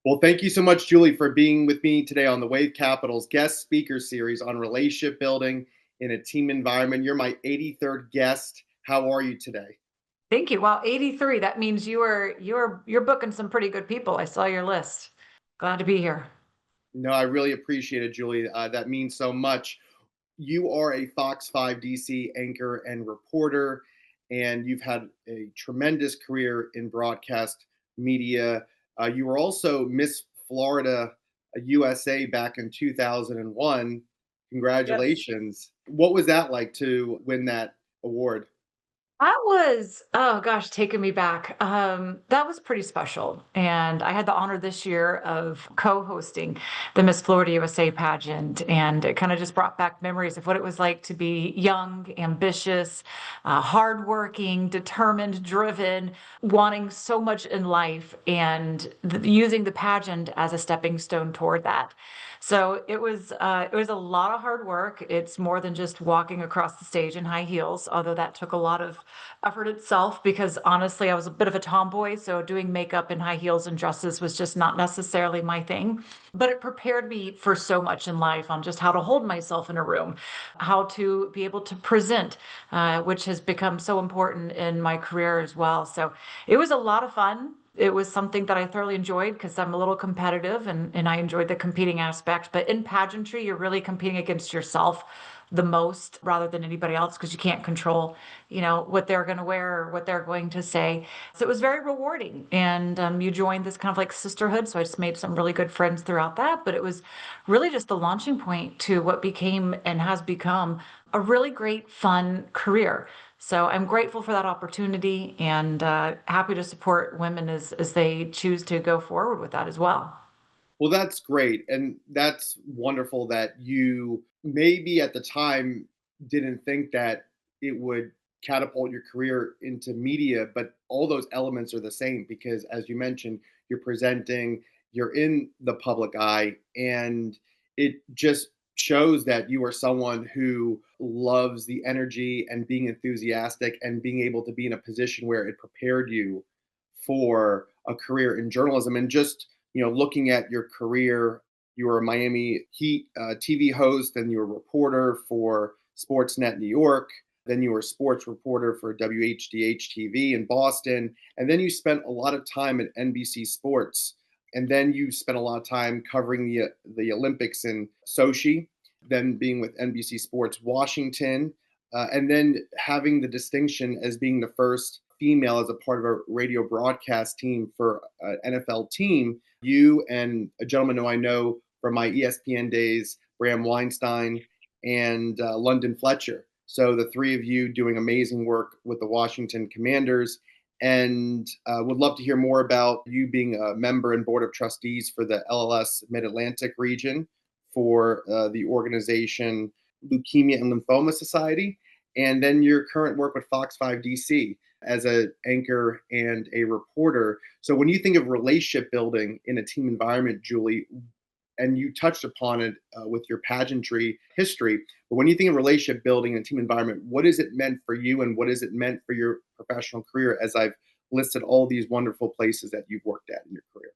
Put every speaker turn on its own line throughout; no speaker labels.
Well, thank you so much, Julie, for being with me today on the WaveCapital's guest speaker series on relationship building in a team environment. You're my 83rd guest. How are you today?
Thank you. Wow, 83. That means you're booking some pretty good people. I saw your list. Glad to be here.
No, I really appreciate it, Julie. That means so much. You are a Fox 5 DC anchor and reporter, and you've had a tremendous career in broadcast media. You were also Miss Florida USA back in 2001.
Yes.
Congratulations. What was that like to win that award?
That was, oh gosh, taking me back. That was pretty special. And I had the honor this year of co-hosting the Miss Florida USA pageant. And it kind of just brought back memories of what it was like to be young, ambitious, hardworking, determined, driven, wanting so much in life and using the pageant as a stepping stone toward that. So it was a lot of hard work. It's more than just walking across the stage in high heels, although that took a lot of effort itself because honestly, I was a bit of a tomboy, so doing makeup and high heels and dresses was just not necessarily my thing. But it prepared me for so much in life on just how to hold myself in a room, how to be able to present, which has become so important in my career as well. So it was a lot of fun. It was something that I thoroughly enjoyed because I'm a little competitive and I enjoyed the competing aspect. But in pageantry, you're really competing against yourself the most rather than anybody else because you can't control, what they're going to wear or what they're going to say. So it was very rewarding. And you joined this kind of like sisterhood. So I just made some really good friends throughout that. But it was really just the launching point to what became and has become a really great, fun career. So I'm grateful for that opportunity and happy to support women as they choose to go forward with that as well.
Well, that's great. And that's wonderful that you maybe at the time didn't think that it would catapult your career into media, but all those elements are the same because, as you mentioned, you're presenting, you're in the public eye, and it just shows that you are someone who loves the energy and being enthusiastic and being able to be in a position where it prepared you for a career in journalism. And just looking at your career, you were a Miami Heat TV host, and you were a reporter for Sportsnet New York. Then you were a sports reporter for WHDH TV in Boston. And then you spent a lot of time at NBC Sports. And then you spent a lot of time covering the Olympics in Sochi, then being with NBC Sports Washington, and then having the distinction as being the first female as a part of a radio broadcast team for an NFL team. You and a gentleman who I know from my ESPN days, Bram Weinstein and London Fletcher. So the three of you doing amazing work with the Washington Commanders. And would love to hear more about you being a member and board of trustees for the LLS Mid Atlantic region for the organization Leukemia and Lymphoma Society, and then your current work with Fox 5 DC as an anchor and a reporter. So when you think of relationship building in a team environment, Julie, and you touched upon it with your pageantry history, but when you think of relationship building in a team environment, what is it meant for you and what is it meant for your professional career as I've listed all these wonderful places that you've worked at in your career?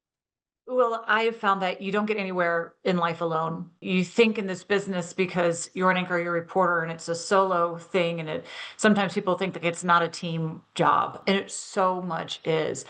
Well, I have found that you don't get anywhere in life alone. You think in this business because you're an anchor, you're a reporter, and it's a solo thing. And it sometimes people think that it's not a team job, and it so much is.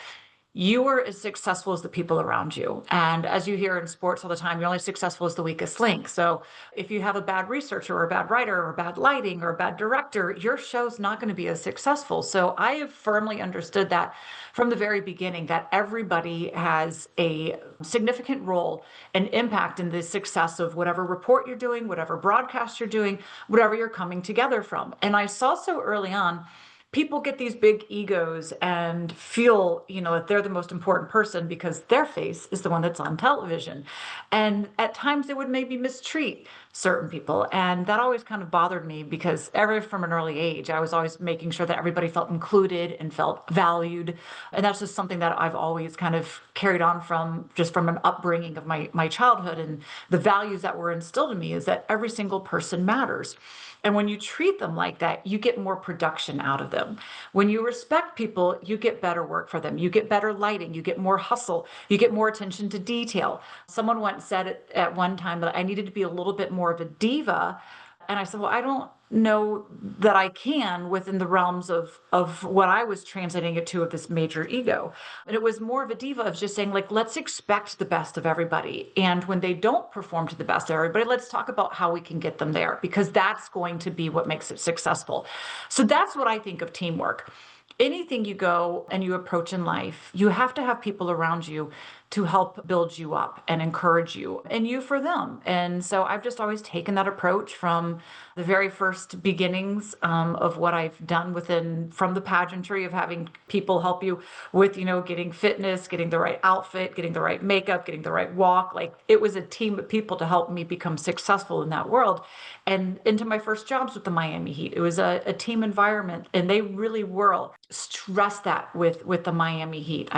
You are as successful as the people around you. And as you hear in sports all the time, you're only successful as the weakest link. So if you have a bad researcher or a bad writer or bad lighting or a bad director, your show's not going to be as successful. So I have firmly understood that from the very beginning that everybody has a significant role and impact in the success of whatever report you're doing, whatever broadcast you're doing, whatever you're coming together from. And I saw so early on people get these big egos and feel, that they're the most important person because their face is the one that's on television. And at times they would maybe mistreat certain people. And that always kind of bothered me because from an early age, I was always making sure that everybody felt included and felt valued. And that's just something that I've always kind of carried on from an upbringing of my childhood. And the values that were instilled in me is that every single person matters. And when you treat them like that, you get more production out of them. When you respect people, you get better work for them. You get better lighting. You get more hustle. You get more attention to detail. Someone once said at one time that I needed to be a little bit more of a diva. And I said, well, I don't know that I can within the realms of what I was translating it to of this major ego. And it was more of a diva of just saying, like, let's expect the best of everybody. And when they don't perform to the best of everybody, let's talk about how we can get them there, because that's going to be what makes it successful. So that's what I think of teamwork. Anything you go and you approach in life, you have to have people around you to help build you up and encourage you, and you for them. And so I've just always taken that approach from the very first beginnings of what I've done from the pageantry of having people help you with, getting fitness, getting the right outfit, getting the right makeup, getting the right walk. Like, it was a team of people to help me become successful in that world. And into my first jobs with the Miami Heat, it was a team environment, and they really were stress that with the Miami Heat.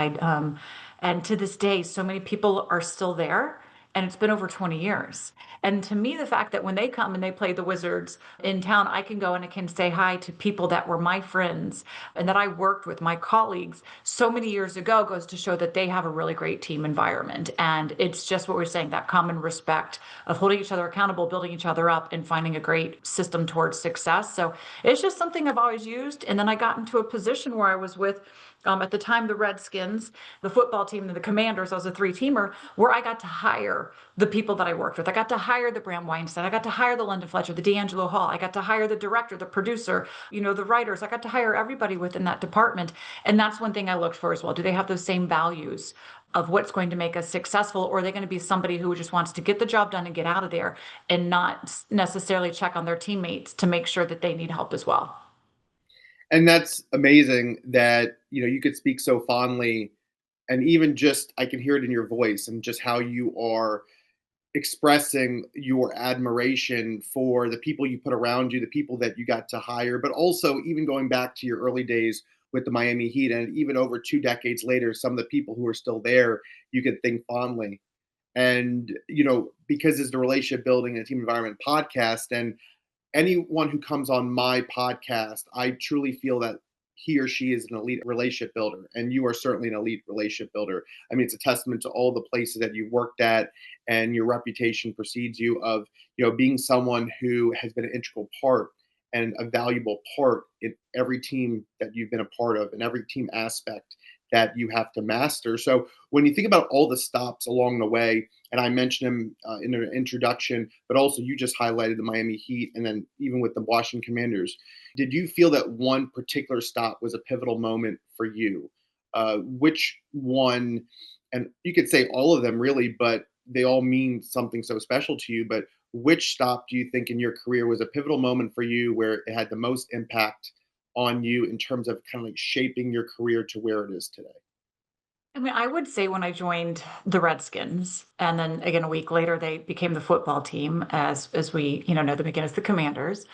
And to this day, so many people are still there, and it's been over 20 years. And to me, the fact that when they come and they play the Wizards in town, I can go and I can say hi to people that were my friends and that I worked with, my colleagues, so many years ago, goes to show that they have a really great team environment. And it's just what we're saying, that common respect of holding each other accountable, building each other up, and finding a great system towards success. So it's just something I've always used. And then I got into a position where I was with, at the time, the Redskins, the football team, and the Commanders. I was a three-teamer where I got to hire the people that I worked with. I got to hire the Bram Weinstein. I got to hire the London Fletcher, the D'Angelo Hall. I got to hire the director, the producer, the writers. I got to hire everybody within that department. And that's one thing I looked for as well. Do they have those same values of what's going to make us successful? Or are they going to be somebody who just wants to get the job done and get out of there and not necessarily check on their teammates to make sure that they need help as well?
And that's amazing that, you could speak so fondly, and even just I can hear it in your voice and just how you are expressing your admiration for the people you put around you, the people that you got to hire, but also even going back to your early days with the Miami Heat, and even over 2 decades later, some of the people who are still there, you can think fondly. And, because it's the relationship building and team environment podcast, and anyone who comes on my podcast, I truly feel that he or she is an elite relationship builder, and you are certainly an elite relationship builder. I mean, it's a testament to all the places that you've worked at, and your reputation precedes you of, being someone who has been an integral part and a valuable part in every team that you've been a part of, and every team aspect that you have to master. So when you think about all the stops along the way, and I mentioned them in an introduction, but also you just highlighted the Miami Heat, and then even with the Washington Commanders, did you feel that one particular stop was a pivotal moment for you? Which one? And you could say all of them really, but they all mean something so special to you. But which stop do you think in your career was a pivotal moment for you, where it had the most impact on you in terms of kind of like shaping your career to where it is today?
I mean, I would say when I joined the Redskins, and then again a week later they became the football team, as we know them again as the Commanders.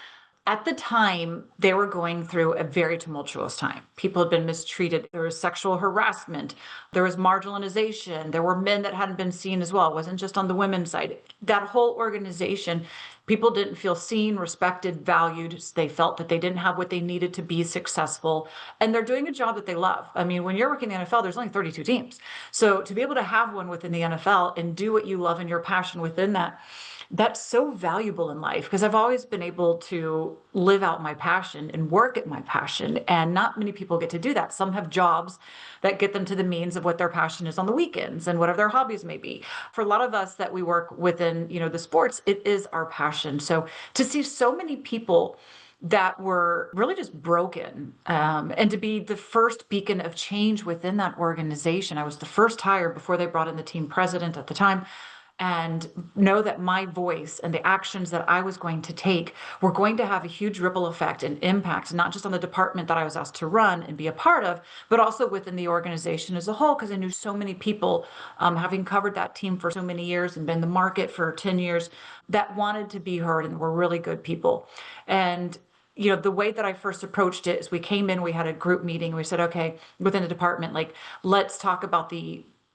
At the time, they were going through a very tumultuous time. People had been mistreated. There was sexual harassment. There was marginalization. There were men that hadn't been seen as well. It wasn't just on the women's side. That whole organization, people didn't feel seen, respected, valued. They felt that they didn't have what they needed to be successful. And they're doing a job that they love. I mean, when you're working in the NFL, there's only 32 teams. So to be able to have one within the NFL and do what you love and your passion within that, that's so valuable in life, because I've always been able to live out my passion and work at my passion. And not many people get to do that. Some have jobs that get them to the means of what their passion is on the weekends and whatever their hobbies may be. For a lot of us that we work within, the sports, it is our passion. So to see so many people that were really just broken, and to be the first beacon of change within that organization. I was the first hire before they brought in the team president at the time. and know that my voice and the actions that I was going to take were going to have a huge ripple effect and impact, not just on the department that I was asked to run and be a part of, but also within the organization as a whole, because I knew so many people, having covered that team for so many years and been in the market for 10 years, that wanted to be heard and were really good people. And the way that I first approached it is we came in, we had a group meeting, and we said, okay, within the department, like, let's talk about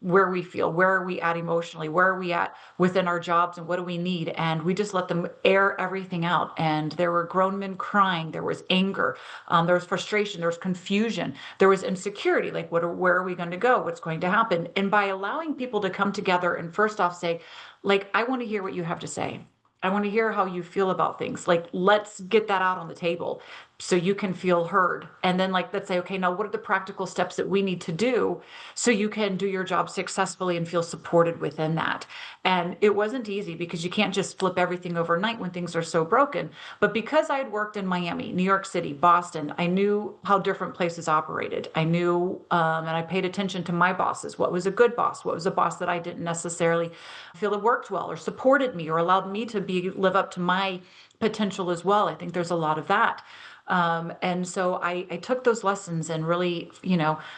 where we feel, where are we at emotionally, where are we at within our jobs, and what do we need? And we just let them air everything out. And there were grown men crying, there was anger, there was frustration, there was confusion, there was insecurity, like where are we going to go, what's going to happen? And by allowing people to come together and first off say, like, I want to hear what you have to say. I want to hear how you feel about things. Like, let's get that out on the table so you can feel heard. And then, like, let's say, okay, now what are the practical steps that we need to do so you can do your job successfully and feel supported within that? And it wasn't easy because you can't just flip everything overnight when things are so broken. But because I had worked in Miami, New York City, Boston, I knew how different places operated. I knew, and I paid attention to my bosses. What was a good boss? What was a boss that I didn't necessarily feel it worked well or supported me or allowed me to live up to my potential as well? I think there's a lot of that. And so I took those lessons and really,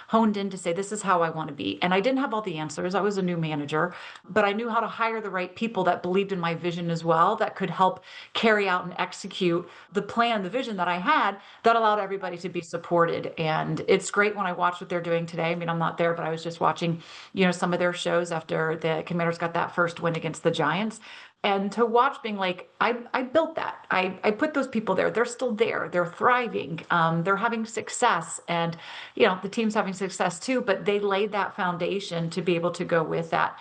honed in to say, this is how I want to be. And I didn't have all the answers. I was a new manager, but I knew how to hire the right people that believed in my vision as well, that could help carry out and execute the plan, the vision that I had that allowed everybody to be supported. And it's great when I watch what they're doing today. I mean, I'm not there, but I was just watching, some of their shows after the Commanders got that first win against the Giants. And to watch being like, I built that. I put those people there. They're still there. They're thriving. They're having success. And, the team's having success too, but they laid that foundation to be able to go with that.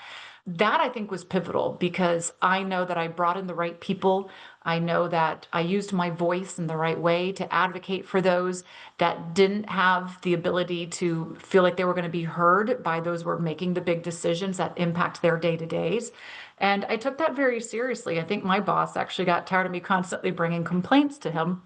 That I think was pivotal because I know that I brought in the right people. I know that I used my voice in the right way to advocate for those that didn't have the ability to feel like they were going to be heard by those who were making the big decisions that impact their day-to-days. And I took that very seriously. I think my boss actually got tired of me constantly bringing complaints to him,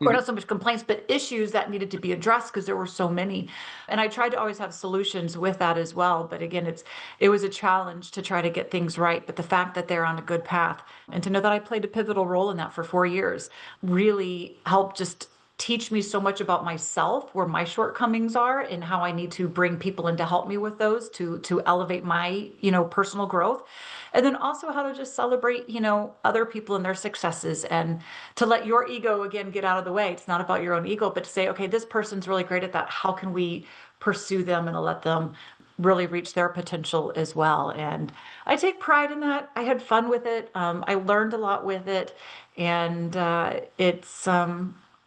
or not so much complaints, but issues that needed to be addressed because there were so many. And I tried to always have solutions with that as well. But again, it was a challenge to try to get things right. But the fact that they're on a good path and to know that I played a pivotal role in that for 4 years really helped just teach me so much about myself, where my shortcomings are, and how I need to bring people in to help me with those to elevate my, personal growth. And then also how to just celebrate, other people and their successes, and to let your ego again get out of the way. It's not about your own ego, but to say, okay, this person's really great at that. How can we pursue them and let them really reach their potential as well? And I take pride in that. I had fun with it. I learned a lot with it. And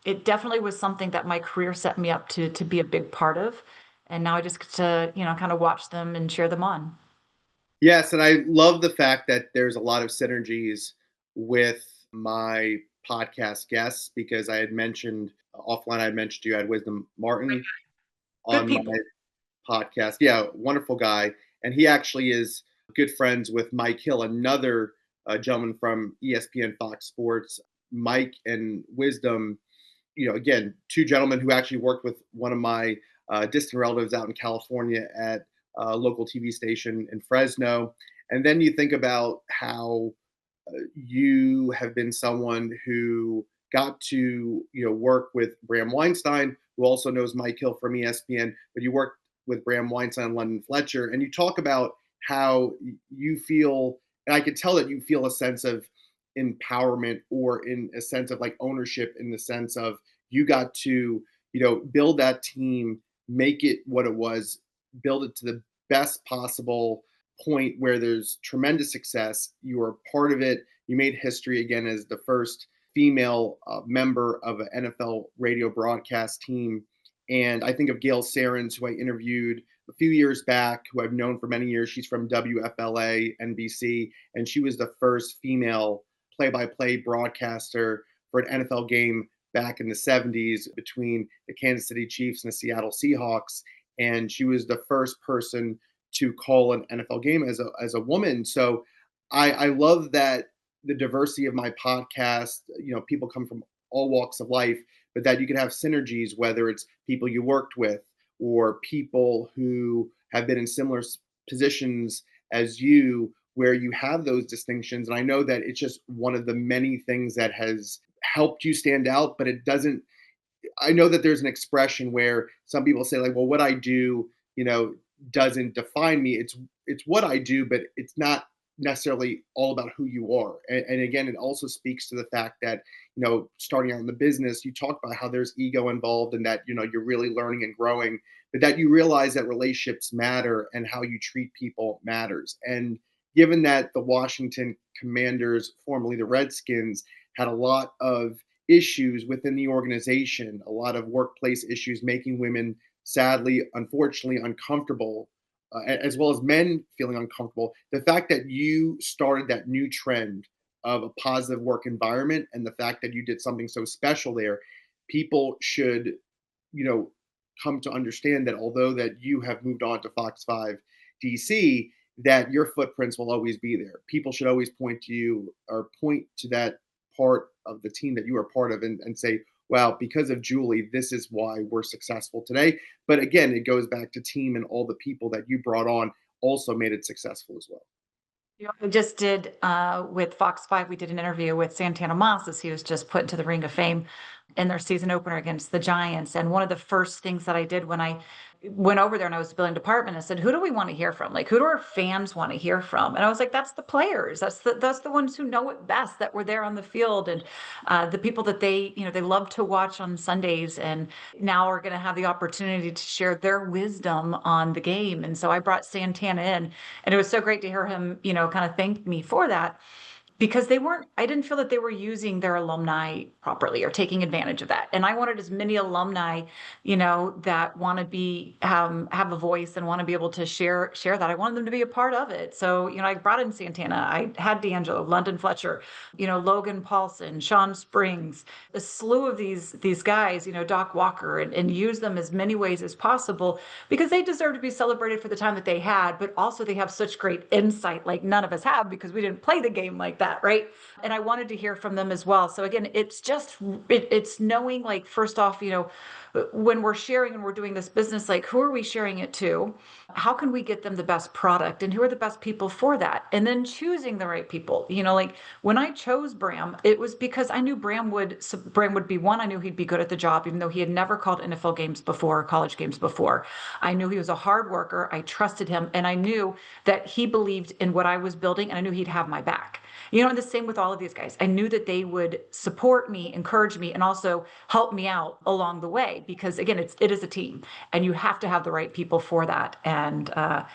it definitely was something that my career set me up to be a big part of. And now I just get to, kind of watch them and cheer them on.
Yes, and I love the fact that there's a lot of synergies with my podcast guests because I had mentioned offline, I had mentioned you had Wisdom Martin
Good
on my
people.
podcast. Yeah, wonderful guy. And he actually is good friends with Mike Hill, another gentleman from ESPN Fox Sports. Mike and Wisdom, again, two gentlemen who actually worked with one of my distant relatives out in California at a local TV station in Fresno. And then you think about how you have been someone who got to work with Bram Weinstein, who also knows Mike Hill from ESPN, but you worked with Bram Weinstein and London Fletcher, and you talk about how you feel, and I could tell that you feel a sense of empowerment or in a sense of like ownership in the sense of you got to build that team, make it what it was, build it to the best possible point where there's tremendous success. You were part of it. You made history again as the first female member of an NFL radio broadcast team. And I think of Gail Sarins, who I interviewed a few years back, who I've known for many years. She's from WFLA, NBC, and she was the first female play by play broadcaster for an NFL game back in the 70s between the Kansas City Chiefs and the Seattle Seahawks. And she was the first person to call an NFL game as a woman. So I love that the diversity of my podcast, people come from all walks of life, but that you can have synergies, whether it's people you worked with or people who have been in similar positions as you, where you have those distinctions. And I know that it's just one of the many things that has helped you stand out, but it doesn't. I know that there's an expression where some people say like, well, what I do, you know, doesn't define me. It's what I do, but it's not necessarily all about who you are. And again, it also speaks to the fact that, you know, starting out in the business, you talk about how there's ego involved and that, you know, you're really learning and growing, but that you realize that relationships matter and how you treat people matters. And given that the Washington Commanders, formerly the Redskins, had a lot of issues within the organization, a lot of workplace issues, making women sadly, unfortunately, uncomfortable, as well as men feeling uncomfortable. The fact that you started that new trend of a positive work environment and the fact that you did something so special there, people should, you know, come to understand that although that you have moved on to Fox 5 DC, that your footprints will always be there. People should always point to you or point to that part of the team that you are part of and say, wow, because of Julie, this is why we're successful today. But again, it goes back to team and all the people that you brought on also made it successful as well.
You know, we just did with Fox 5, we did an interview with Santana Moss as he was just put into the Ring of Fame in their season opener against the Giants. And one of the first things that I did when I went over there and I was the billing department, I said, who do we want to hear from? Like, who do our fans want to hear from? And I was like, that's the players. That's the ones who know it best, that were there on the field, and the people that they love to watch on Sundays, and now are going to have the opportunity to share their wisdom on the game. And so I brought Santana in, and it was so great to hear him, kind of thank me for that, because I didn't feel that they were using their alumni properly or taking advantage of that. And I wanted as many alumni, that want to have a voice and want to be able to share that. I wanted them to be a part of it. So, I brought in Santana, I had D'Angelo, London Fletcher, Logan Paulson, Sean Springs, a slew of these guys, Doc Walker, and use them as many ways as possible, because they deserve to be celebrated for the time that they had, but also they have such great insight like none of us have, because we didn't play the game like that, right? And I wanted to hear from them as well. So again, it's knowing, like, first off, when we're sharing and we're doing this business, like, who are we sharing it to? How can we get them the best product, and who are the best people for that? And then choosing the right people. Like when I chose Bram, it was because I knew Bram would be one. I knew he'd be good at the job, even though he had never called NFL games before, college games before. I knew he was a hard worker. I trusted him, and I knew that he believed in what I was building, and I knew he'd have my back. And the same with all of these guys. I knew that they would support me, encourage me, and also help me out along the way, because again, it is a team, and you have to have the right people for that. And I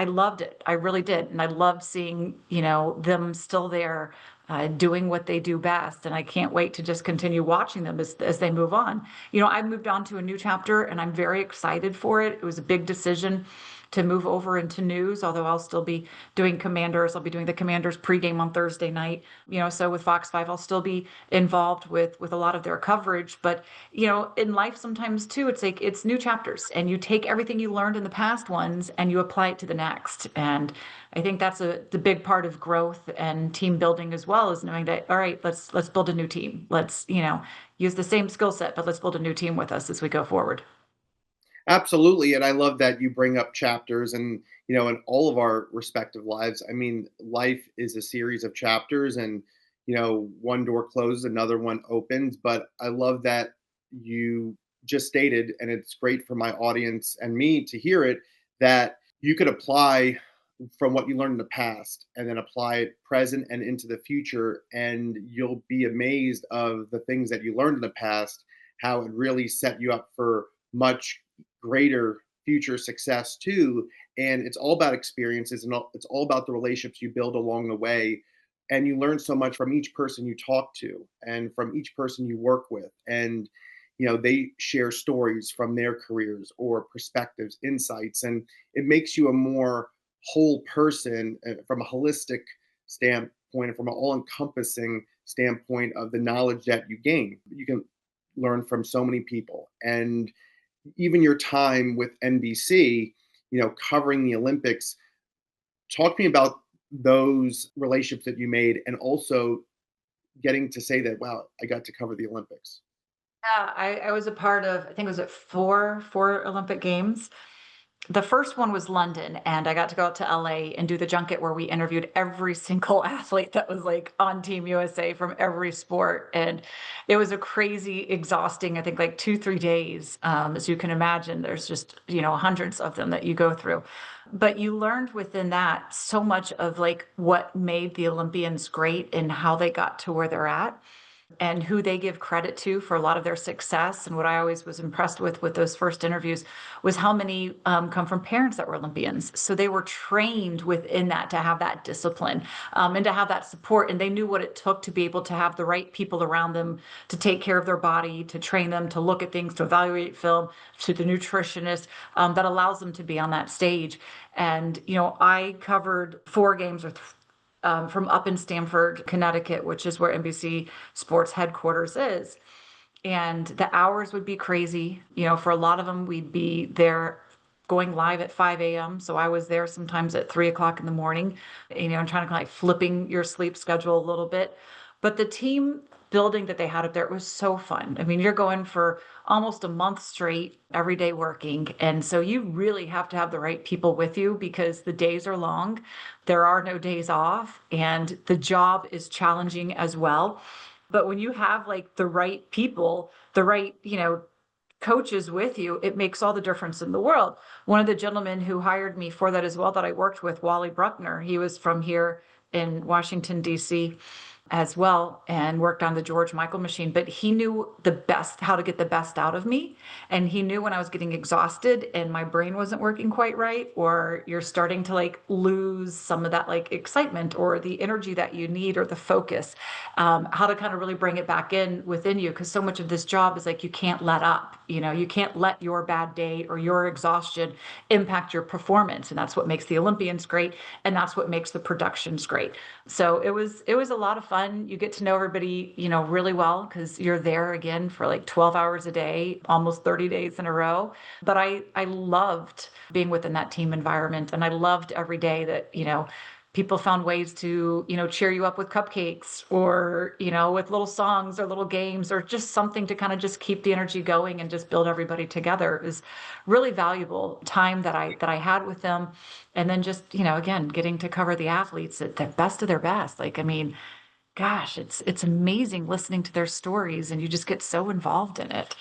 loved it. I really did, and I loved seeing them still there, doing what they do best. And I can't wait to just continue watching them as they move on. I've moved on to a new chapter, and I'm very excited for it. It was a big decision to move over into news, although I'll still be doing Commanders. I'll be doing the Commanders pregame on Thursday night. So with Fox 5, I'll still be involved with a lot of their coverage. But, in life sometimes too, it's like it's new chapters, and you take everything you learned in the past ones and you apply it to the next. And I think that's the big part of growth and team building as well, is knowing that, all right, let's build a new team. Let's, use the same skill set, but let's build a new team with us as we go forward.
Absolutely. And I love that you bring up chapters and, in all of our respective lives. I mean, life is a series of chapters and, one door closes, another one opens. But I love that you just stated, and it's great for my audience and me to hear it, that you could apply from what you learned in the past and then apply it present and into the future. And you'll be amazed of the things that you learned in the past, how it really set you up for much greater future success too. And it's all about experiences, and it's all about the relationships you build along the way. And you learn so much from each person you talk to and from each person you work with. And they share stories from their careers or perspectives, insights, and it makes you a more whole person, from a holistic standpoint and from an all-encompassing standpoint of the knowledge that you gain. You can learn from so many people. And even your time with NBC, covering the Olympics, talk to me about those relationships that you made and also getting to say that, wow, I got to cover the Olympics.
Yeah, I was a part of, I think it was at four Olympic Games. The first one was London, and I got to go out to LA and do the junket where we interviewed every single athlete that was like on Team USA from every sport. And it was a crazy, exhausting, I think like 2, 3 days. As you can imagine, there's just, hundreds of them that you go through. But you learned within that so much of like what made the Olympians great and how they got to where they're at and who they give credit to for a lot of their success. And what I always was impressed with those first interviews was how many come from parents that were Olympians. So they were trained within that to have that discipline and to have that support. And they knew what it took to be able to have the right people around them to take care of their body, to train them, to look at things, to evaluate film, to the nutritionist that allows them to be on that stage. And, I covered 4 games or from up in Stamford, Connecticut, which is where NBC Sports headquarters is. And the hours would be crazy. For a lot of them, we'd be there going live at 5 a.m. So I was there sometimes at 3 o'clock in the morning, and trying to kind of like flipping your sleep schedule a little bit. But the team building that they had up there, it was so fun. I mean, you're going for almost a month straight, every day working. And so you really have to have the right people with you because the days are long. There are no days off, and the job is challenging as well. But when you have like the right people, the right, coaches with you, it makes all the difference in the world. One of the gentlemen who hired me for that as well that I worked with, Wally Bruckner, he was from here in Washington, D.C. as well and worked on the George Michael machine, but he knew how to get the best out of me. And he knew when I was getting exhausted and my brain wasn't working quite right, or you're starting to like lose some of that like excitement or the energy that you need or the focus, how to kind of really bring it back in within you. Cause so much of this job is like, you can't let up, you can't let your bad day or your exhaustion impact your performance. And that's what makes the Olympians great. And that's what makes the productions great. So it was a lot of fun. You get to know everybody, really well because you're there again for like 12 hours a day, almost 30 days in a row. But I loved being within that team environment, and I loved every day that, people found ways to, cheer you up with cupcakes or, with little songs or little games or just something to kind of just keep the energy going and just build everybody together. It was really valuable time that I had with them. And then just, again, getting to cover the athletes at the best of their best. Like, I mean, gosh, it's amazing listening to their stories and you just get so involved in it.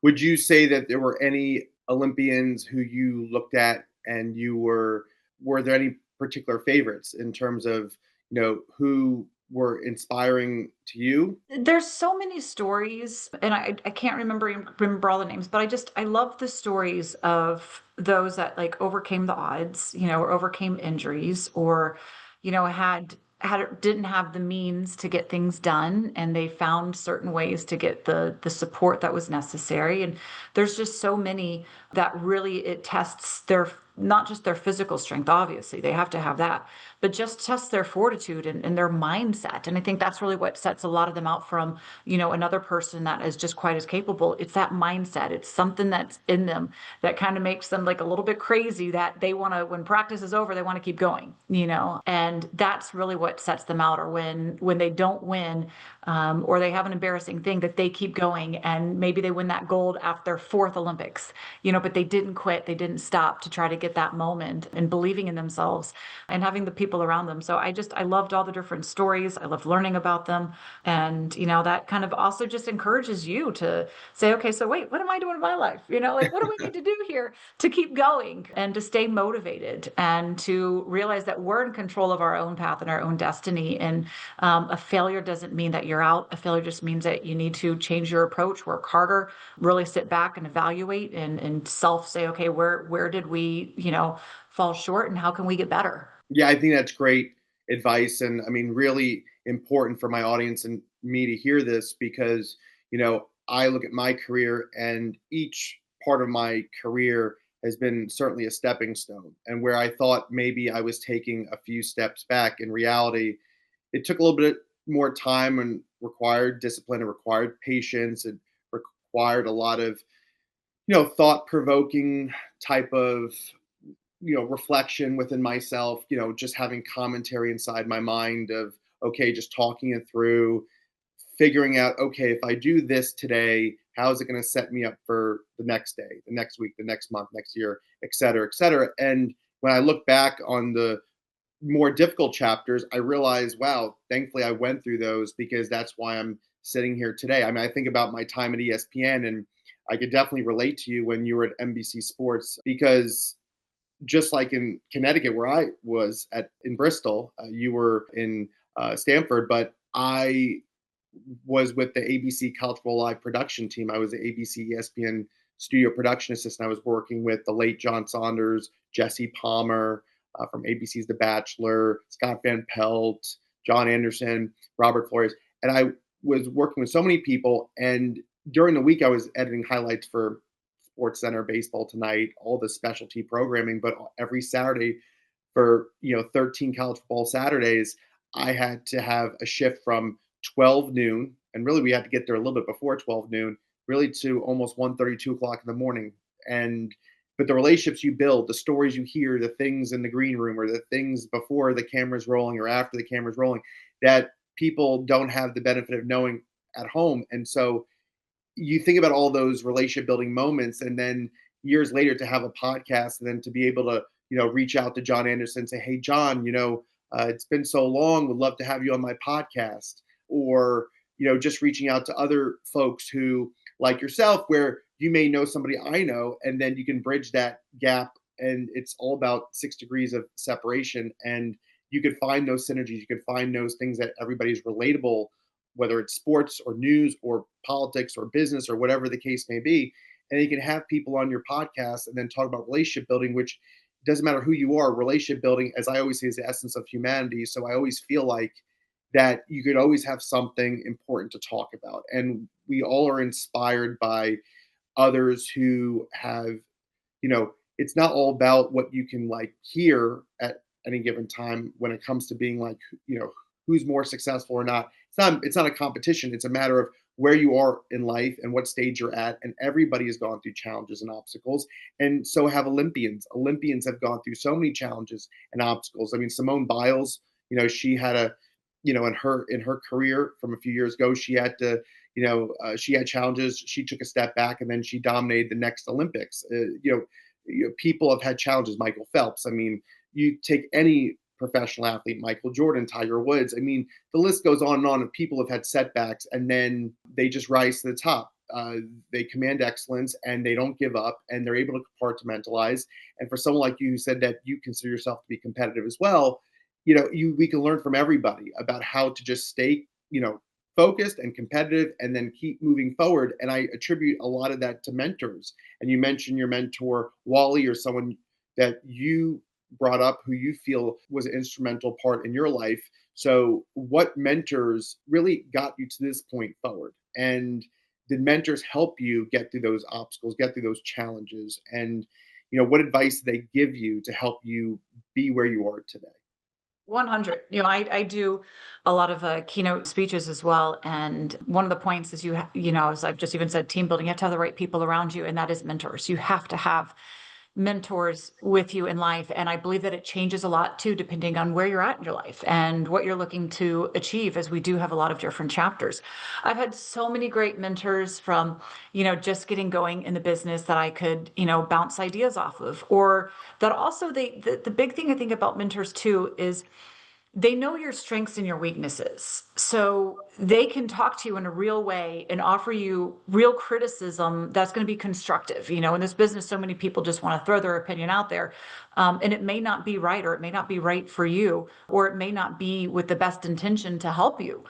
Would you say that there were any Olympians who you looked at and were there any particular favorites in terms of, who were inspiring to you?
There's so many stories, and I can't remember all the names, but I love the stories of those that like overcame the odds, or overcame injuries, or didn't have the means to get things done, and they found certain ways to get the support that was necessary. And there's just so many that really it tests their not just their physical strength, obviously they have to have that, but just test their fortitude and their mindset. And I think that's really what sets a lot of them out from, another person that is just quite as capable. It's that mindset. It's something that's in them that kind of makes them like a little bit crazy that they want to, when practice is over, they want to keep going, and that's really what sets them out. Or when they don't win, or they have an embarrassing thing, that they keep going and maybe they win that gold after their fourth Olympics, but they didn't quit. They didn't stop to try to get that moment and believing in themselves and having the people around them. So I loved all the different stories. I loved learning about them. And, that kind of also just encourages you to say, okay, so wait, what am I doing in my life? Like, what do we need to do here to keep going and to stay motivated and to realize that we're in control of our own path and our own destiny. And a failure doesn't mean that you're out. A failure just means that you need to change your approach, work harder, really sit back and evaluate and self say, okay, where did we, fall short and how can we get better?
Yeah, I think that's great advice. And I mean, really important for my audience and me to hear this because, I look at my career and each part of my career has been certainly a stepping stone. And where I thought maybe I was taking a few steps back, in reality, it took a little bit more time and required discipline and required patience and required a lot of, thought provoking type of reflection within myself, just having commentary inside my mind of, okay, just talking it through, figuring out, okay, if I do this today, How is it going to set me up for the next day, the next week, the next month, next year, et cetera, et cetera. And when I look back on the more difficult chapters, I realize, wow, thankfully I went through those because that's why I'm sitting here today. I mean, I think about my time at ESPN, and I could definitely relate to you when you were at NBC Sports, because just like in Connecticut, where I was at in Bristol, you were in Stanford, but I was with the ABC College Football Live production team. I was the ABC ESPN studio production assistant. I was working with the late John Saunders, Jesse Palmer from ABC's The Bachelor, Scott Van Pelt, John Anderson, Robert Flores, and I was working with so many people. And during the week, I was editing highlights for Sports Center, Baseball Tonight, all the specialty programming. But every Saturday, for 13 college football Saturdays, I had to have a shift from 12 noon, and really we had to get there a little bit before 12 noon, really to almost 1:30, 2 o'clock in the morning. And but the relationships you build, the stories you hear, the things in the green room, or the things before the camera's rolling or after the camera's rolling, that people don't have the benefit of knowing at home. And so you think about all those relationship building moments, and then years later to have a podcast, and then to be able to reach out to John Anderson and say, hey John, it's been so long, would love to have you on my podcast. Or just reaching out to other folks who, like yourself, where you may know somebody I know, and then you can bridge that gap, and it's all about 6 degrees of separation. And you could find those synergies, you could find those things that everybody's relatable, whether it's sports or news or politics or business or whatever the case may be. And you can have people on your podcast and then talk about relationship building, which doesn't matter who you are. Relationship building, as I always say, is the essence of humanity. So I always feel like that you could always have something important to talk about. And we all are inspired by others who have, it's not all about what you can like hear at any given time when it comes to being like, who's more successful or not. It's not a competition. It's a matter of where you are in life and what stage you're at. And everybody has gone through challenges and obstacles. And so have Olympians. Olympians have gone through so many challenges and obstacles. I mean, Simone Biles, she had a, in her career from a few years ago, she had to, she had challenges. She took a step back, and then she dominated the next Olympics. People have had challenges. Michael Phelps. I mean, you take any professional athlete, Michael Jordan, Tiger Woods. I mean, the list goes on and on of people have had setbacks, and then they just rise to the top. They command excellence, and they don't give up, and they're able to compartmentalize. And for someone like you who said that you consider yourself to be competitive as well, we can learn from everybody about how to just stay, focused and competitive, and then keep moving forward. And I attribute a lot of that to mentors. And you mentioned your mentor, Wally, or someone that you brought up who you feel was an instrumental part in your life. So what mentors really got you to this point forward? And did mentors help you get through those obstacles, get through those challenges? And what advice did they give you to help you be where you are today?
100. I do a lot of keynote speeches as well. And one of the points is as I've just even said, team building, you have to have the right people around you. And that is mentors. You have to have mentors with you in life. And I believe that it changes a lot too, depending on where you're at in your life and what you're looking to achieve, as we do have a lot of different chapters. I've had so many great mentors from, just getting going in the business that I could, bounce ideas off of, or that also the big thing I think about mentors too is they know your strengths and your weaknesses. So they can talk to you in a real way and offer you real criticism that's going to be constructive. In this business, so many people just want to throw their opinion out there. And it may not be right, or it may not be right for you, or it may not be with the best intention to help you.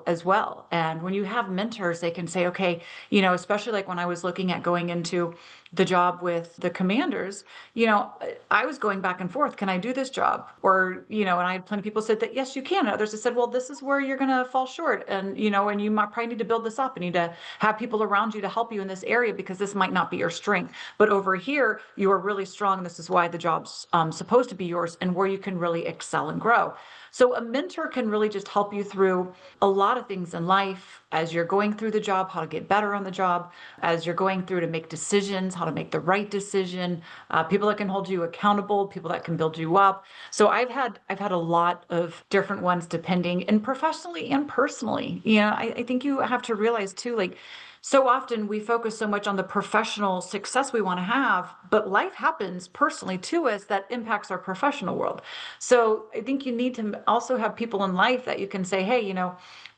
As well. And when you have mentors, they can say, okay, especially like when I was looking at going into the job with the Commanders, I was going back and forth. Can I do this job? Or, and I had plenty of people said that, yes, you can. And others have said, well, this is where you're going to fall short. And, and you might probably need to build this up and need to have people around you to help you in this area, because this might not be your strength. But over here, you are really strong. This is why the job's supposed to be yours, and where you can really excel and grow. So a mentor can really just help you through a lot of things in life as you're going through the job, how to get better on the job, as you're going through to make decisions, how to make the right decision, people that can hold you accountable, people that can build you up. So I've had a lot of different ones, depending, and professionally and personally. I think you have to realize too, like, so often we focus so much on the professional success we want to have, but life happens personally to us that impacts our professional world. So I think you need to also have people in life that you can say, hey,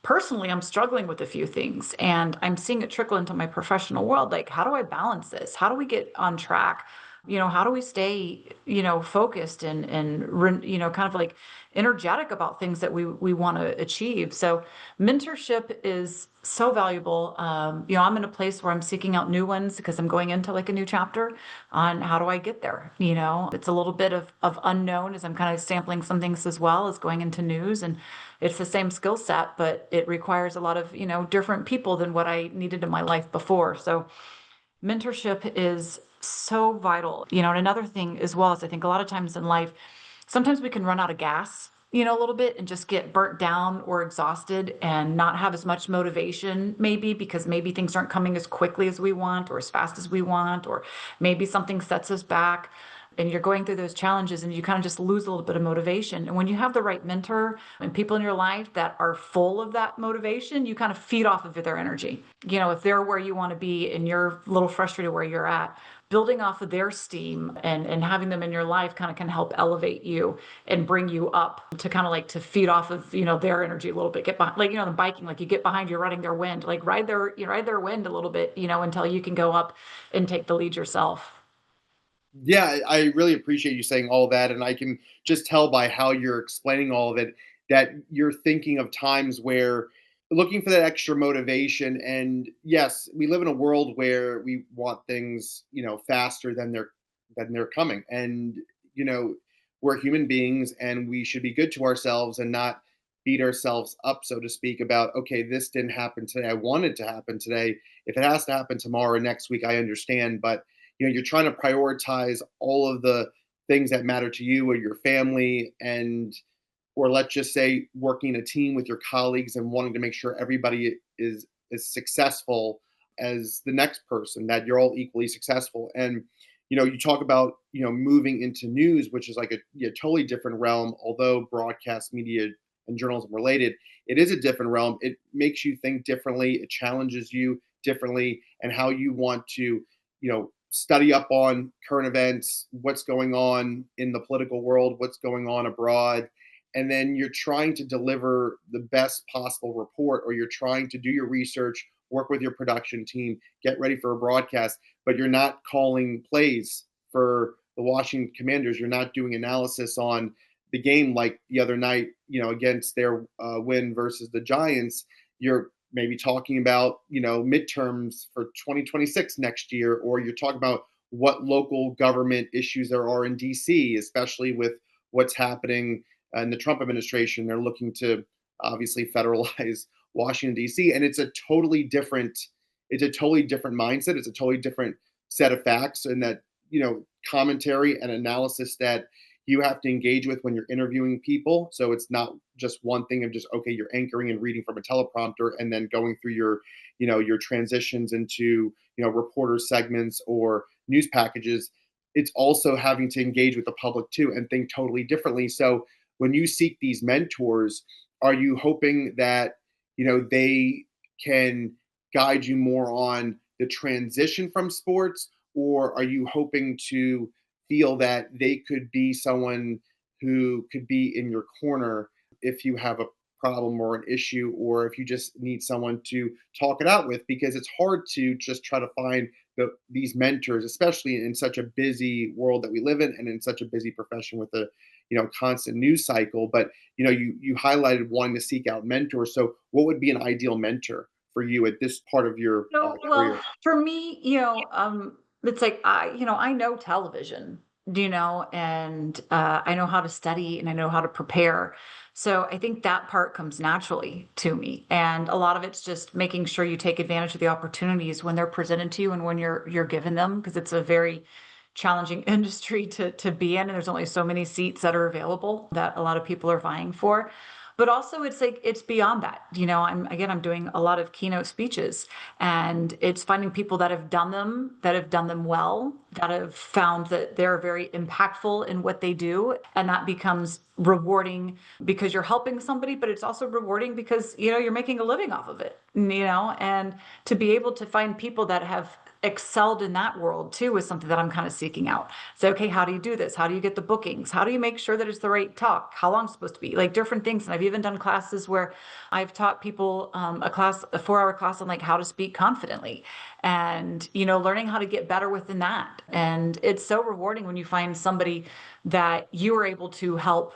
personally, I'm struggling with a few things and I'm seeing it trickle into my professional world. Like, how do I balance this? How do we get on track? How do we stay, focused and kind of like energetic about things that we want to achieve? So mentorship is so valuable. I'm in a place where I'm seeking out new ones because I'm going into like a new chapter on how do I get there? It's a little bit of unknown as I'm kind of sampling some things as well as going into news. And it's the same skill set, but it requires a lot of, different people than what I needed in my life before. So mentorship is so vital. And another thing as well is I think a lot of times in life, sometimes we can run out of gas, a little bit and just get burnt down or exhausted and not have as much motivation, maybe because maybe things aren't coming as quickly as we want or as fast as we want, or maybe something sets us back and you're going through those challenges and you kind of just lose a little bit of motivation. And when you have the right mentor and people in your life that are full of that motivation, you kind of feed off of their energy. If they're where you want to be and you're a little frustrated where you're at, building off of their steam and having them in your life kind of can help elevate you and bring you up to kind of like to feed off of their energy a little bit, get behind, like the biking, like you get behind, you're riding their wind, like ride their wind a little bit, until you can go up and take the lead yourself.
Yeah, I really appreciate you saying all that, and I can just tell by how you're explaining all of it that you're thinking of times where looking for that extra motivation. And yes, we live in a world where we want things, faster than they're coming. And you know, we're human beings, and we should be good to ourselves and not beat ourselves up, so to speak, about okay, this didn't happen today. I wanted to happen today. If it has to happen tomorrow or next week, I understand, but you're trying to prioritize all of the things that matter to you or your family, and or let's just say working a team with your colleagues and wanting to make sure everybody is as successful as the next person, that you're all equally successful. And you talk about moving into news, which is like a totally different realm. Although broadcast media and journalism related, it is a different realm. It makes you think differently, it challenges you differently, and how you want to study up on current events, what's going on in the political world, what's going on abroad. And then you're trying to deliver the best possible report, or you're trying to do your research, work with your production team, get ready for a broadcast, but you're not calling plays for the Washington Commanders. You're not doing analysis on the game like the other night, against their win versus the Giants. You're maybe talking about midterms for 2026 next year, or you're talking about what local government issues there are in DC, especially with what's happening in the Trump administration. They're looking to obviously federalize Washington D.C., and it's a totally different mindset. It's a totally different set of facts, and that commentary and analysis that you have to engage with when you're interviewing people. So it's not just one thing of just okay, you're anchoring and reading from a teleprompter and then going through your transitions into reporter segments or news packages. It's also having to engage with the public too and think totally differently. So when you seek these mentors, are you hoping that they can guide you more on the transition from sports, or are you hoping to feel that they could be someone who could be in your corner if you have a problem or an issue, or if you just need someone to talk it out with? Because it's hard to just try to find these mentors, especially in such a busy world that we live in, and in such a busy profession with a constant news cycle. But you highlighted wanting to seek out mentors. So what would be an ideal mentor for you at this part of your
So, well,
career?
for me, it's like I know television, and I know how to study and I know how to prepare. So I think that part comes naturally to me, and a lot of it's just making sure you take advantage of the opportunities when they're presented to you and when you're given them, because it's a very challenging industry to be in, and there's only so many seats that are available that a lot of people are vying for. But also it's like it's beyond that. I'm doing a lot of keynote speeches, and it's finding people that have done them well, that have found that they're very impactful in what they do, and that becomes rewarding because you're helping somebody, but it's also rewarding because you're making a living off of it. And to be able to find people that have excelled in that world too is something that I'm kind of seeking out. So, okay, how do you do this? How do you get the bookings? How do you make sure that it's the right talk? How long it's supposed to be? Like different things. And I've even done classes where I've taught people a 4-hour class on like how to speak confidently, and learning how to get better within that. And it's so rewarding when you find somebody that you are able to help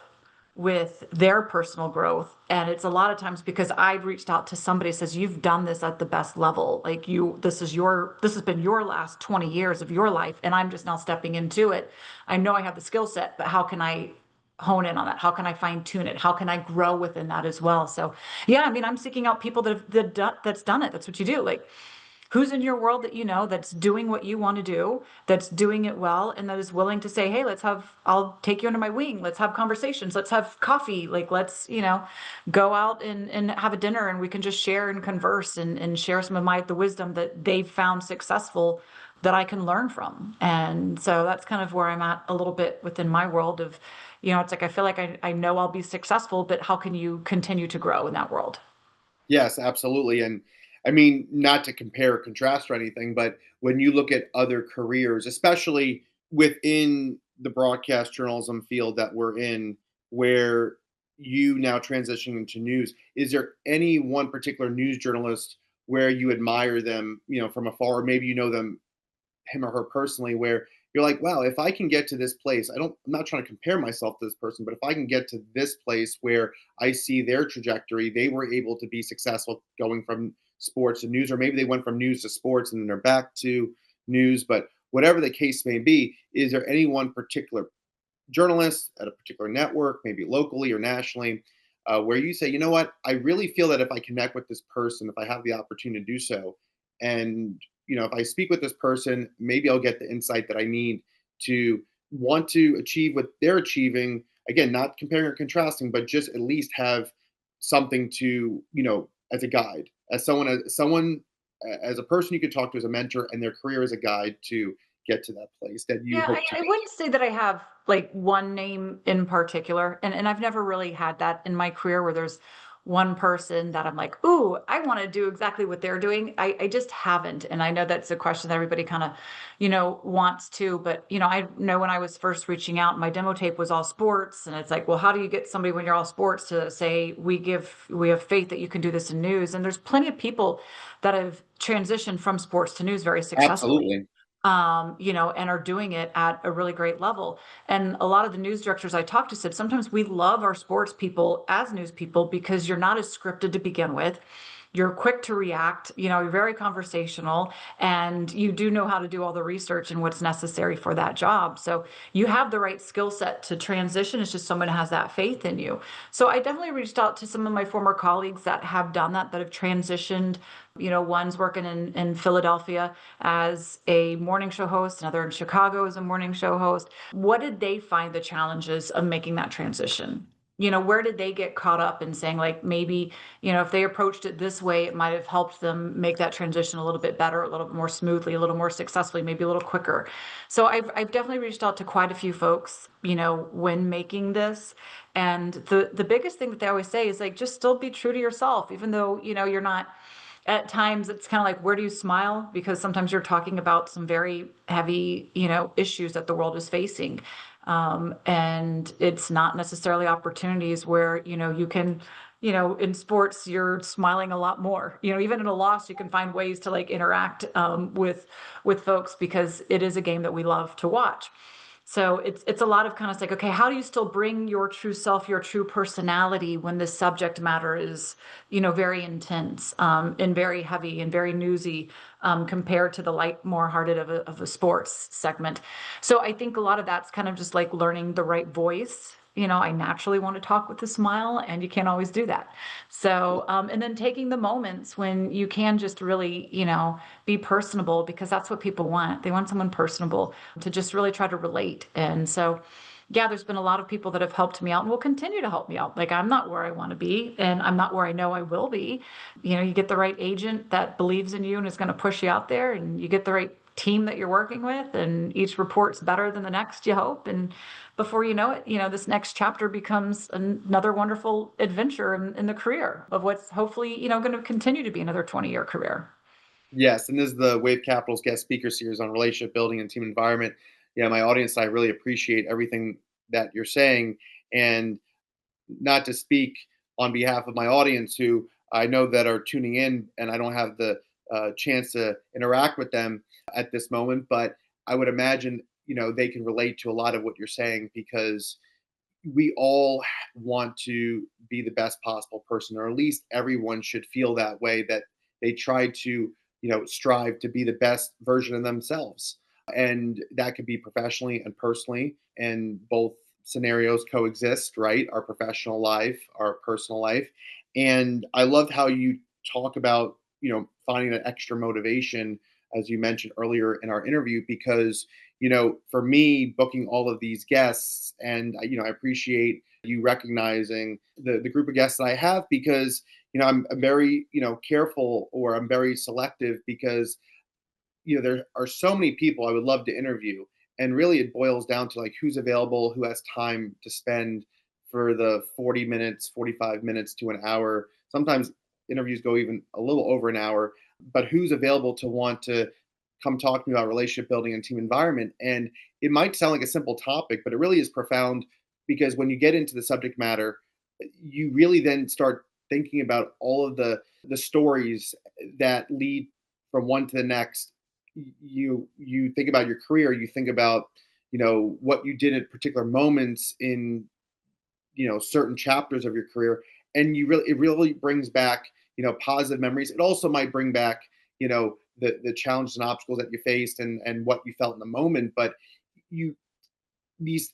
with their personal growth. And it's a lot of times because I've reached out to somebody who says, you've done this at the best level. Like this has been your last 20 years of your life. And I'm just now stepping into it. I know I have the skill set, but how can I hone in on that? How can I fine tune it? How can I grow within that as well? So yeah, I mean, I'm seeking out people that's done it. That's what you do. Like, who's in your world that that's doing what you want to do, that's doing it well, and that is willing to say, hey, I'll take you under my wing, let's have conversations, let's have coffee, like let's go out and have a dinner, and we can just share and converse and share some of the wisdom that they've found successful that I can learn from. And so that's kind of where I'm at a little bit within my world of, it's like I feel like I know I'll be successful, but how can you continue to grow in that world?
Yes, absolutely. And I mean, not to compare or contrast or anything, but when you look at other careers, especially within the broadcast journalism field that we're in, where you now transition into news, is there any one particular news journalist where you admire them, from afar, or maybe you know them, him or her personally, where you're like, wow, if I can get to this place, I'm not trying to compare myself to this person, but if I can get to this place where I see their trajectory, they were able to be successful going from sports to news, or maybe they went from news to sports and then they're back to news, but whatever the case may be, is there any one particular journalist at a particular network, maybe locally or nationally, where you say, you know what, I really feel that if I connect with this person, if I have the opportunity to do so, and if I speak with this person, maybe I'll get the insight that I need to want to achieve what they're achieving. Again, not comparing or contrasting, but just at least have something to, as a guide, as a person you could talk to as a mentor, and their career as a guide to get to that place that you
Yeah,
hope to
I
get
wouldn't say that I have like one name in particular. And I've never really had that in my career where there's one person that I'm like, ooh, I want to do exactly what they're doing. I just haven't. And I know that's a question that everybody kind of, wants to. But, I know when I was first reaching out, my demo tape was all sports. And it's like, well, how do you get somebody when you're all sports to say, we have faith that you can do this in news? And there's plenty of people that have transitioned from sports to news very
to.
successfully,
Absolutely.
and are doing it at a really great level. And a lot of the news directors I talked to said sometimes we love our sports people as news people because you're not as scripted to begin with. You're quick to react, you're very conversational, and you do know how to do all the research and what's necessary for that job. So you have the right skill set to transition. It's just someone has that faith in you. So I definitely reached out to some of my former colleagues that have done that have transitioned. One's working in Philadelphia as a morning show host, another in Chicago as a morning show host. What did they find the challenges of making that transition? Where did they get caught up in saying, like, maybe, if they approached it this way, it might have helped them make that transition a little bit better, a little bit more smoothly, a little more successfully, maybe a little quicker. So I've definitely reached out to quite a few folks, when making this. And the biggest thing that they always say is like, just still be true to yourself, even though, you're not, at times it's kind of like, where do you smile? Because sometimes you're talking about some very heavy, issues that the world is facing. And it's not necessarily opportunities where, you can, in sports, you're smiling a lot more, even in a loss, you can find ways to like interact, with folks because it is a game that we love to watch. So it's a lot of kind of like, okay, how do you still bring your true self, your true personality when the subject matter is, very intense, and very heavy and very newsy, compared to the light, more hearted of a sports segment. So I think a lot of that's kind of just like learning the right voice. I naturally want to talk with a smile, and you can't always do that. So, and then taking the moments when you can just really, be personable, because that's what people want. They want someone personable to just really try to relate. And so, yeah, there's been a lot of people that have helped me out and will continue to help me out. Like I'm not where I want to be and I'm not where I know I will be. You know, you get the right agent that believes in you and is going to push you out there, and you get the right team that you're working with, and each report's better than the next, you hope. And before you know it, you know, this next chapter becomes another wonderful adventure in the career of what's hopefully, you know, going to continue to be another 20-year career.
Yes, and this is the Wave Capital's guest speaker series on relationship building and team environment. Yeah, my audience, I really appreciate everything that you're saying, and not to speak on behalf of my audience who I know that are tuning in, and I don't have the chance to interact with them at this moment, but I would imagine they can relate to a lot of what you're saying because we all want to be the best possible person, or at least everyone should feel that way, that they try to strive to be the best version of themselves, and that could be professionally and personally, and both scenarios coexist, right? Our professional life, our personal life. And I love how you talk about finding that extra motivation, as you mentioned earlier in our interview, because for me, booking all of these guests, and I appreciate you recognizing the group of guests that I have, because I'm very careful, or I'm very selective, because there are so many people I would love to interview, and really it boils down to like who's available, who has time to spend for the 40 minutes, 45 minutes to an hour. Sometimes interviews go even a little over an hour, but who's available to want to come talk to me about relationship building and team environment. And it might sound like a simple topic, but it really is profound, because when you get into the subject matter, you really then start thinking about all of the stories that lead from one to the next. You think about your career, you think about what you did at particular moments in certain chapters of your career, and it really brings back positive memories. It also might bring back the challenges and obstacles that you faced, and what you felt in the moment, but you these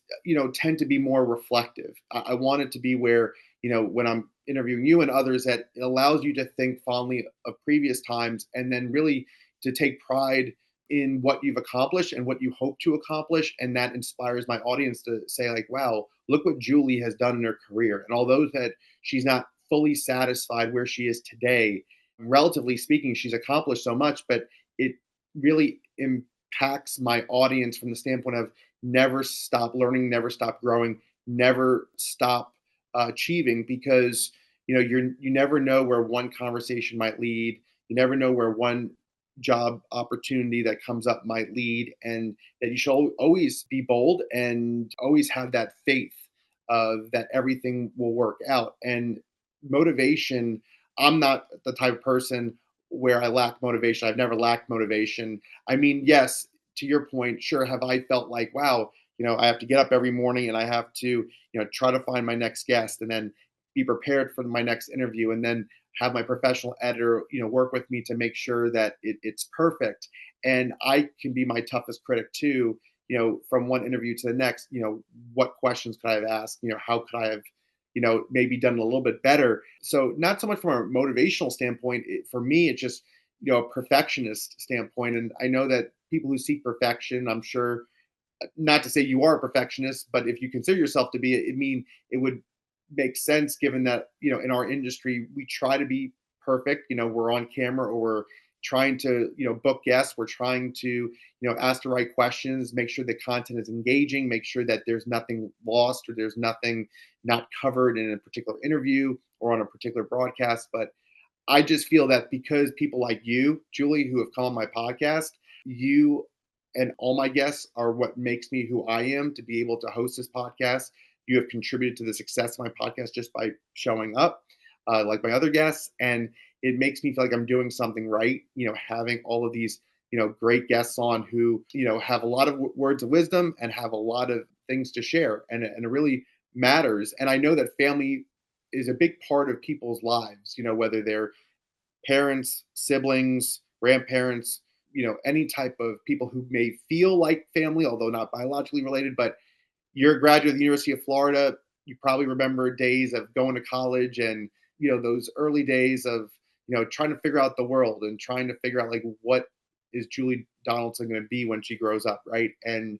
tend to be more reflective. I want it to be where when I'm interviewing you and others, that it allows you to think fondly of previous times, and then really to take pride in what you've accomplished and what you hope to accomplish, and that inspires my audience to say like, wow, look what Julie has done in her career. And although that she's not fully satisfied where she is today, relatively speaking, she's accomplished so much, but it really impacts my audience from the standpoint of never stop learning, never stop growing, never stop achieving, because you never know where one conversation might lead. You never know where one job opportunity that comes up might lead, and that you should always be bold and always have that faith that everything will work out. And motivation, I'm not the type of person where I lack motivation. I've never lacked motivation. I mean, yes, to your point, sure, have I felt like, wow, I have to get up every morning, and I have to, try to find my next guest, and then be prepared for my next interview, and then have my professional editor, work with me to make sure that it's perfect. And I can be my toughest critic too, from one interview to the next. What questions could I have asked? How could I have, maybe done a little bit better? So not so much from a motivational standpoint. For me, it's just, a perfectionist standpoint. And I know that people who seek perfection, I'm sure, not to say you are a perfectionist, but if you consider yourself to be, it would make sense, given that in our industry we try to be perfect. We're on camera, or we're trying to book guests. We're trying to ask the right questions, make sure the content is engaging, make sure that there's nothing lost, or there's nothing not covered in a particular interview or on a particular broadcast. But I just feel that because people like you, Julie, who have come on my podcast, you and all my guests are what makes me who I am to be able to host this podcast. You have contributed to the success of my podcast just by showing up, like my other guests. And it makes me feel like I'm doing something right, having all of these, great guests on who, have a lot of words of wisdom and have a lot of things to share. And it really matters. And I know that family is a big part of people's lives, whether they're parents, siblings, grandparents, any type of people who may feel like family, although not biologically related. But you're a graduate of the University of Florida. You probably remember days of going to college, and, those early days of, trying to figure out the world, and trying to figure out like, what is Julie Donaldson going to be when she grows up, right? And,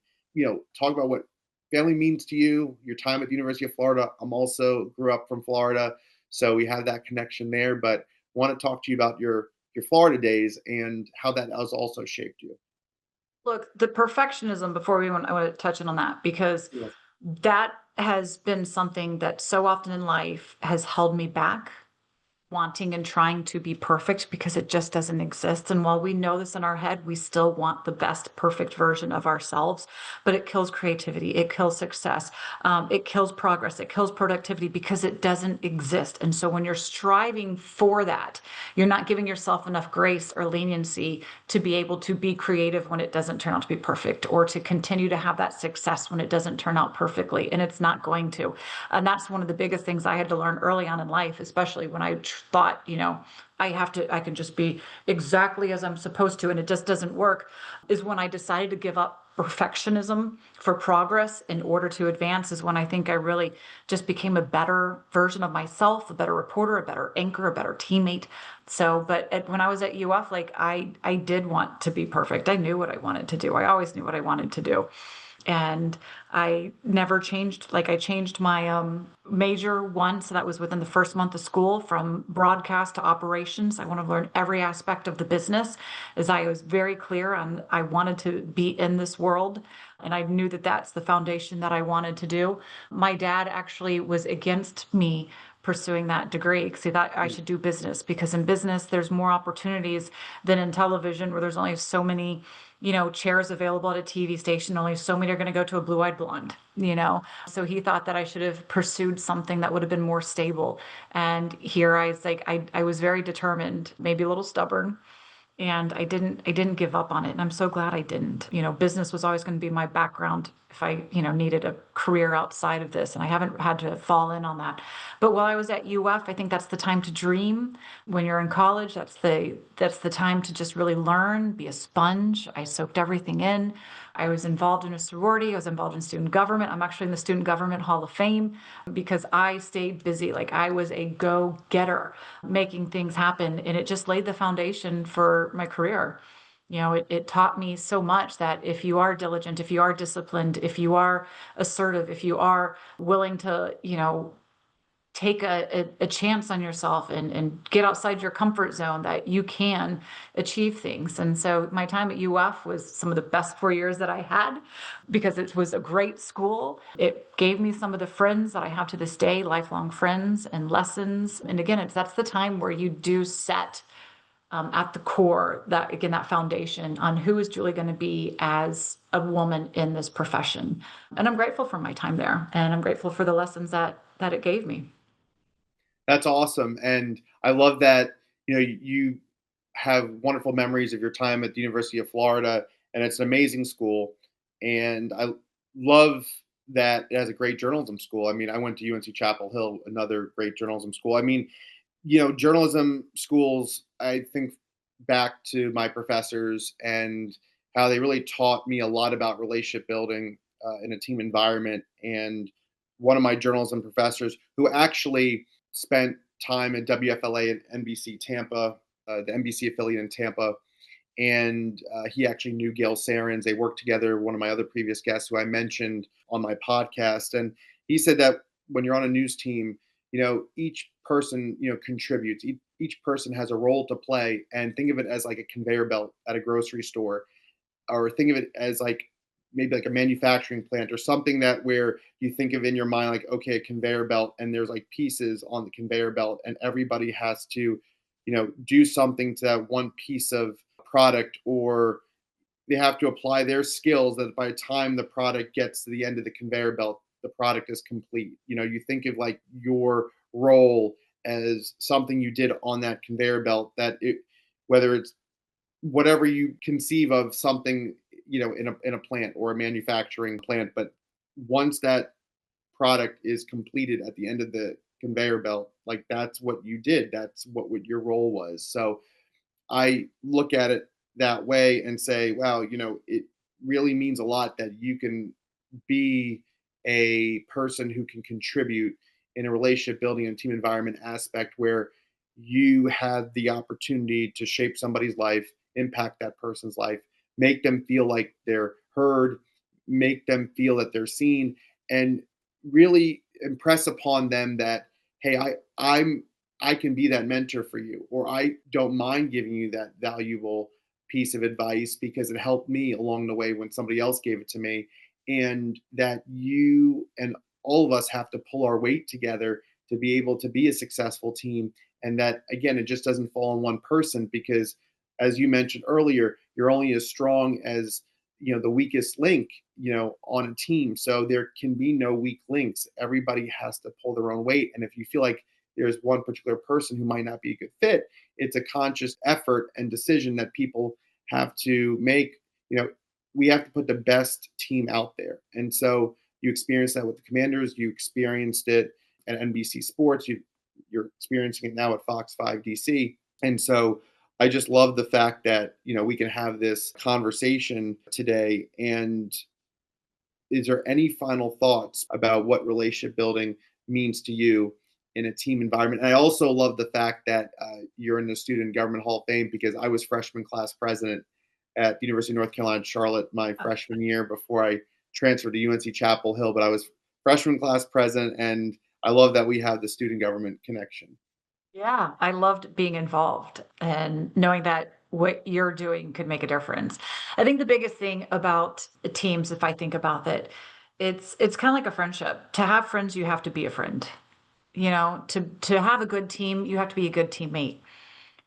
talk about what family means to you, your time at the University of Florida. I'm also grew up from Florida, so we have that connection there. But want to talk to you about your Florida days and how that has also shaped you.
Look, the perfectionism before I want to touch in on that because
Yes.
that has been something that so often in life has held me back wanting and trying to be perfect because it just doesn't exist. And while we know this in our head, we still want the best, perfect version of ourselves. But it kills creativity, it kills success, it kills progress, it kills productivity because it doesn't exist. And so when you're striving for that, you're not giving yourself enough grace or leniency to be able to be creative when it doesn't turn out to be perfect, or to continue to have that success when it doesn't turn out perfectly. And it's not going to. And that's one of the biggest things I had to learn early on in life, especially when I thought, I can just be exactly as I'm supposed to, and it just doesn't work, is when I decided to give up perfectionism for progress in order to advance, is when I think I really just became a better version of myself, a better reporter, a better anchor, a better teammate. So, but when I was at UF, like I did want to be perfect. I knew what I wanted to do. I always knew what I wanted to do. And I never changed. Like I changed my major once, so that was within the first month of school, from broadcast to operations. I want to learn every aspect of the business, as I was very clear on I wanted to be in this world, and I knew that that's the foundation that I wanted to do. My dad actually was against me pursuing that degree because he thought I should do business, because in business there's more opportunities than in television, where there's only so many chairs available at a TV station. Only so many are going to go to a blue-eyed blonde. So he thought that I should have pursued something that would have been more stable. And here I was like, I was very determined, maybe a little stubborn, and I didn't give up on it, and I'm so glad I didn't. Business was always going to be my background if I needed a career outside of this, and I haven't had to fall in on that. But while I was at UF, I think that's the time to dream. When you're in college, that's the time to just really learn, be a sponge. I soaked everything in. I was involved in a sorority. I was involved in student government. I'm actually in the Student Government Hall of Fame because I stayed busy. Like I was a go-getter, making things happen. And it just laid the foundation for my career. It taught me so much that if you are diligent, if you are disciplined, if you are assertive, if you are willing to, take a chance on yourself and get outside your comfort zone, that you can achieve things. And so my time at UF was some of the best 4 years that I had, because it was a great school. It gave me some of the friends that I have to this day, lifelong friends and lessons. And again, that's the time where you do set at the core, that again, that foundation on who is Julie going to be as a woman in this profession. And I'm grateful for my time there, and I'm grateful for the lessons that it gave me.
That's awesome, and I love that, you have wonderful memories of your time at the University of Florida, and it's an amazing school, and I love that it has a great journalism school. I mean, I went to UNC Chapel Hill, another great journalism school. I mean, journalism schools, I think back to my professors and how they really taught me a lot about relationship building in a team environment. And one of my journalism professors, who actually spent time at WFLA and NBC Tampa, the NBC affiliate in Tampa, and he actually knew Gail Sarins. They worked together. One of my other previous guests, who I mentioned on my podcast, and he said that when you're on a news team, each person contributes. Each person has a role to play, and think of it as like a conveyor belt at a grocery store, or think of it as like maybe like a manufacturing plant, or something that where you think of in your mind like, okay, a conveyor belt, and there's like pieces on the conveyor belt, and everybody has to do something to that one piece of product, or they have to apply their skills, that by the time the product gets to the end of the conveyor belt, the product is complete. You think of like your role as something you did on that conveyor belt, that it, whether it's whatever you conceive of something, in a plant or a manufacturing plant, but once that product is completed at the end of the conveyor belt, like that's what you did, that's what your role was. So I look at it that way and say, wow, it really means a lot that you can be a person who can contribute in a relationship building and team environment aspect, where you have the opportunity to shape somebody's life, impact that person's life, make them feel like they're heard, make them feel that they're seen, and really impress upon them that, hey, I can be that mentor for you, or I don't mind giving you that valuable piece of advice because it helped me along the way when somebody else gave it to me. And that you and all of us have to pull our weight together to be able to be a successful team. And that, again, it just doesn't fall on one person, because as you mentioned earlier, you're only as strong as, the weakest link, on a team. So there can be no weak links. Everybody has to pull their own weight. And if you feel like there's one particular person who might not be a good fit, it's a conscious effort and decision that people have to make. We have to put the best team out there. And so you experienced that with the Commanders, you experienced it at NBC Sports, you're experiencing it now at Fox 5 DC. And so I just love the fact that, we can have this conversation today. And is there any final thoughts about what relationship building means to you in a team environment? And I also love the fact that you're in the Student Government Hall of Fame, because I was freshman class president at the University of North Carolina, Charlotte, my freshman year before I transferred to UNC Chapel Hill. But I was freshman class president, and I love that we have the student government connection.
Yeah, I loved being involved and knowing that what you're doing could make a difference. I think the biggest thing about the teams, if I think about it, it's kind of like a friendship. To have friends, you have to be a friend. To have a good team, you have to be a good teammate.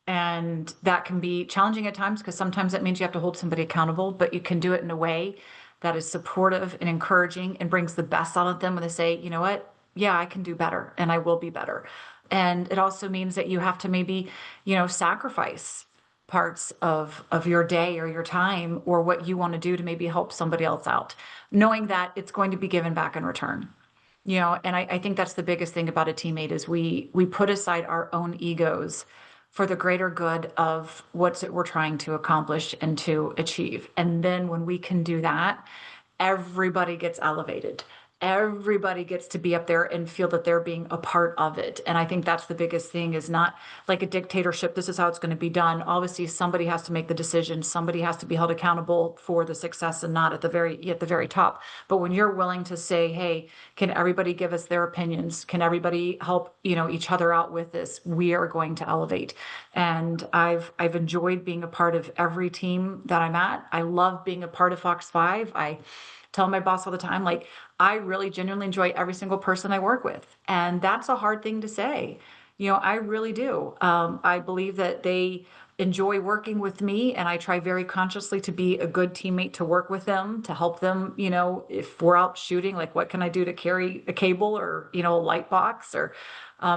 And that can be challenging at times because sometimes that means you have to hold somebody accountable, but you can do it in a way that is supportive and encouraging and brings the best out of them when they say, you know what? Yeah, I can do better and I will be better. And it also means that you have to maybe, sacrifice parts of your day or your time or what you want to do to maybe help somebody else out, knowing that it's going to be given back in return. And I think that's the biggest thing about a teammate is we put aside our own egos for the greater good of what's it we're trying to accomplish and to achieve. And then when we can do that, everybody gets elevated. Everybody gets to be up there and feel that they're being a part of it. And I think that's the biggest thing is not like a dictatorship. This is how it's going to be done. Obviously, somebody has to make the decision. Somebody has to be held accountable for the success and not at the very top. But when you're willing to say, hey, can everybody give us their opinions? Can everybody help, each other out with this? We are going to elevate. And I've enjoyed being a part of every team that I'm at. I love being a part of Fox 5. I tell my boss all the time, like, I really genuinely enjoy every single person I work with. And that's a hard thing to say. I really do. I believe that they enjoy working with me, and I try very consciously to be a good teammate to work with them, to help them, if we're out shooting, like what can I do to carry a cable or, a light box or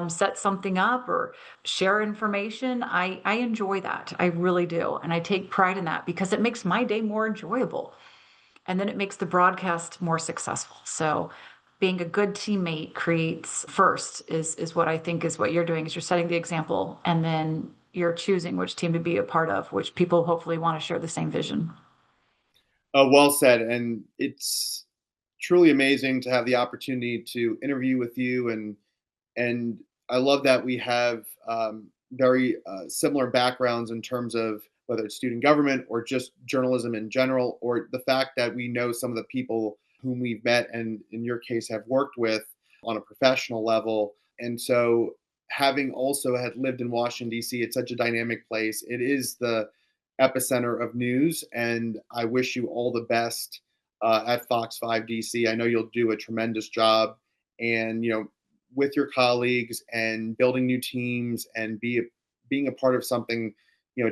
set something up or share information. I enjoy that. I really do. And I take pride in that because it makes my day more enjoyable and then it makes the broadcast more successful. So being a good teammate creates first is what I think is what you're doing is you're setting the example and then you're choosing which team to be a part of, which people hopefully want to share the same vision.
Well said. And it's truly amazing to have the opportunity to interview with you. And I love that we have very similar backgrounds in terms of whether it's student government or just journalism in general, or the fact that we know some of the people whom we've met and in your case have worked with on a professional level. And so having also had lived in Washington, D.C., it's such a dynamic place. It is the epicenter of news. And I wish you all the best at Fox 5 DC. I know you'll do a tremendous job. And, with your colleagues and building new teams and being a part of something,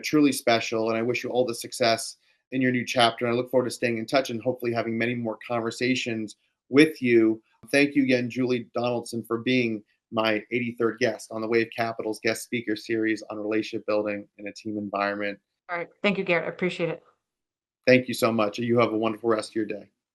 truly special. And I wish you all the success in your new chapter. And I look forward to staying in touch and hopefully having many more conversations with you. Thank you again, Julie Donaldson, for being my 83rd guest on the WaveCapital's guest speaker series on relationship building in a team environment.
All right. Thank you, Garrett. I appreciate it.
Thank you so much. You have a wonderful rest of your day.